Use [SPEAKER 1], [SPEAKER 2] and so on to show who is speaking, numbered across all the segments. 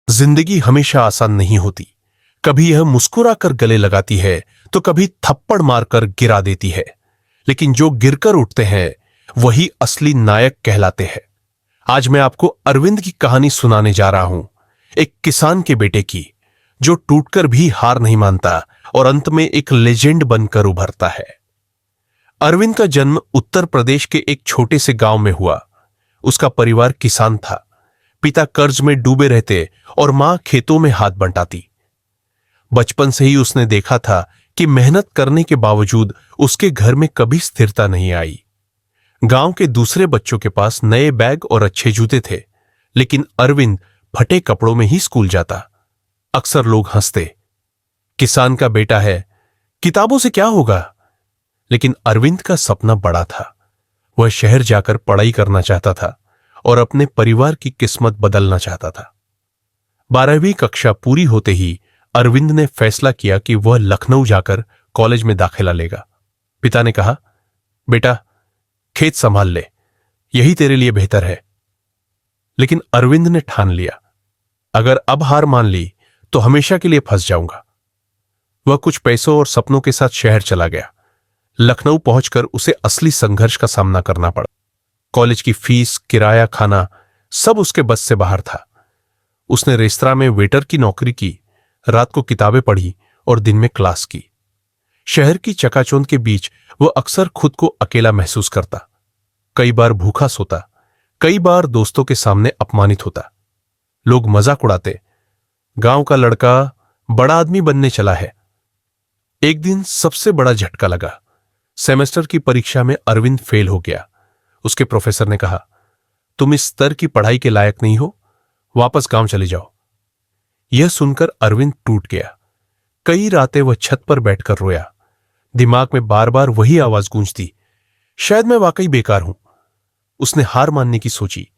[SPEAKER 1] जिंदगी हमेशा आसान नहीं होती। कभी यह मुस्कुराकर गले लगाती है तो कभी थप्पड़ मारकर गिरा देती है। लेकिन जो गिरकर उठते हैं वही असली नायक कहलाते हैं। आज मैं आपको अरविंद की कहानी सुनाने जा रहा हूं, एक किसान के बेटे की, जो टूटकर भी हार नहीं मानता और अंत में एक लेजेंड बनकर उभरता है। अरविंद का जन्म उत्तर प्रदेश के एक छोटे से गांव में हुआ। उसका परिवार किसान था। पिता कर्ज में डूबे रहते और मां खेतों में हाथ बंटाती। बचपन से ही उसने देखा था कि मेहनत करने के बावजूद उसके घर में कभी स्थिरता नहीं आई। गांव के दूसरे बच्चों के पास नए बैग और अच्छे जूते थे, लेकिन अरविंद फटे कपड़ों में ही स्कूल जाता। अक्सर लोग हंसते, किसान का बेटा है, किताबों से क्या होगा। लेकिन अरविंद का सपना बड़ा था। वह शहर जाकर पढ़ाई करना चाहता था और अपने परिवार की किस्मत बदलना चाहता था। 12वीं कक्षा पूरी होते ही अरविंद ने फैसला किया कि वह लखनऊ जाकर कॉलेज में दाखिला लेगा। पिता ने कहा, बेटा खेत संभाल ले, यही तेरे लिए बेहतर है। लेकिन अरविंद ने ठान लिया, अगर अब हार मान ली तो हमेशा के लिए फंस जाऊंगा। वह कुछ पैसों और सपनों के साथ शहर चला गया। लखनऊ पहुंचकर उसे असली संघर्ष का सामना करना पड़ा। कॉलेज की फीस, किराया, खाना सब उसके बस से बाहर था। उसने रेस्तरां में वेटर की नौकरी की, रात को किताबें पढ़ी और दिन में क्लास की। शहर की चकाचौंध के बीच वह अक्सर खुद को अकेला महसूस करता। कई बार भूखा सोता, कई बार दोस्तों के सामने अपमानित होता। लोग मजाक उड़ाते, गांव का लड़का बड़ा आदमी बनने चला है। एक दिन सबसे बड़ा झटका लगा। सेमेस्टर की परीक्षा में अरविंद फेल हो गया। उसके प्रोफेसर ने कहा, तुम इस स्तर की पढ़ाई के लायक नहीं हो, वापस गांव चले जाओ। यह सुनकर अरविंद टूट गया। कई रातें वह छत पर बैठकर रोया। दिमाग में बार बार वही आवाज गूंजती, शायद मैं वाकई बेकार हूं। उसने हार मानने की सोची।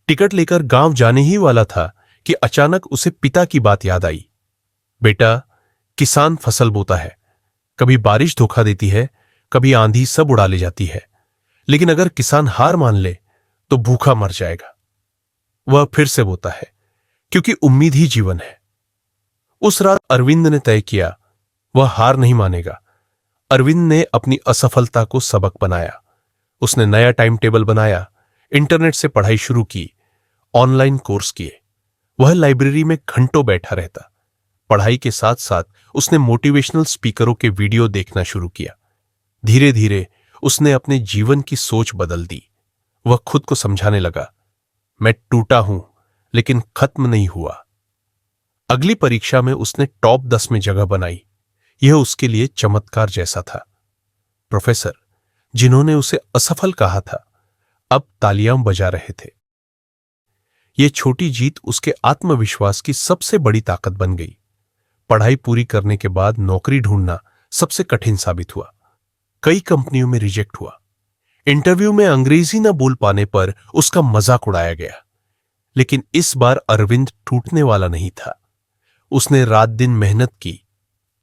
[SPEAKER 1] टिकट लेकर गांव जाने ही वाला था कि अचानक उसे पिता की बात याद आई। बेटा, किसान फसल बोता है, कभी बारिश धोखा देती है, कभी आंधी सब उड़ा ले जाती है, लेकिन अगर किसान हार मान ले तो भूखा मर जाएगा। वह फिर से बोता है, क्योंकि उम्मीद ही जीवन है। उस रात अरविंद ने तय किया, वह हार नहीं मानेगा। अरविंद ने अपनी असफलता को सबक बनाया। उसने नया टाइम टेबल बनाया, इंटरनेट से पढ़ाई शुरू की, ऑनलाइन कोर्स किए। वह लाइब्रेरी में घंटों बैठा रहता। पढ़ाई के साथ साथ उसने मोटिवेशनल स्पीकरों के वीडियो देखना शुरू किया। धीरे धीरे उसने अपने जीवन की सोच बदल दी। वह खुद को समझाने लगा, मैं टूटा हूं लेकिन खत्म नहीं हुआ। अगली परीक्षा में उसने टॉप 10 में जगह बनाई। यह उसके लिए चमत्कार जैसा था। प्रोफेसर, जिन्होंने उसे असफल कहा था, अब तालियां बजा रहे थे। यह छोटी जीत उसके आत्मविश्वास की सबसे बड़ी ताकत बन गई। पढ़ाई पूरी करने के बाद नौकरी ढूंढना सबसे कठिन साबित हुआ। कई कंपनियों में रिजेक्ट हुआ। इंटरव्यू में अंग्रेजी न बोल पाने पर उसका मजाक उड़ाया गया। लेकिन इस बार अरविंद टूटने वाला नहीं था। उसने रात दिन मेहनत की,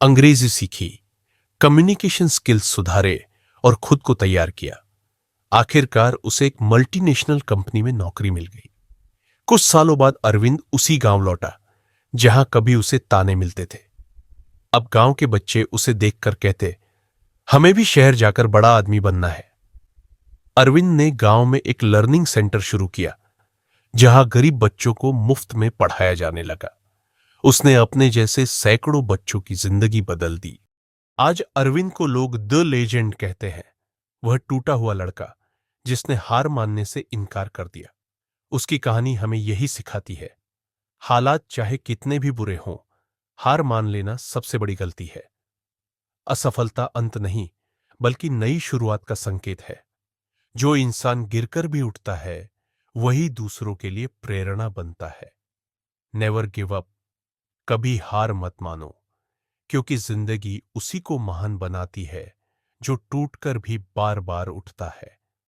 [SPEAKER 1] अंग्रेजी सीखी, कम्युनिकेशन स्किल्स सुधारे और खुद को तैयार किया। आखिरकार उसे एक मल्टीनेशनल कंपनी में नौकरी मिल गई। कुछ सालों बाद अरविंद उसी गांव लौटा जहां कभी उसे ताने मिलते थे। अब गांव के बच्चे उसे देखकर कहते, हमें भी शहर जाकर बड़ा आदमी बनना है। अरविंद ने गांव में एक लर्निंग सेंटर शुरू किया, जहां गरीब बच्चों को मुफ्त में पढ़ाया जाने लगा। उसने अपने जैसे सैकड़ों बच्चों की जिंदगी बदल दी। आज अरविंद को लोग द लेजेंड कहते हैं। वह टूटा हुआ लड़का जिसने हार मानने से इनकार कर दिया। उसकी कहानी हमें यही सिखाती है, हालात चाहे कितने भी बुरे हों, हार मान लेना सबसे बड़ी गलती है। असफलता अंत नहीं, बल्कि नई शुरुआत का संकेत है। जो इंसान गिरकर भी उठता है, वही दूसरों के लिए प्रेरणा बनता है। नेवर गिव अप, कभी हार मत मानो, क्योंकि जिंदगी उसी को महान बनाती है जो टूटकर भी बार बार उठता है।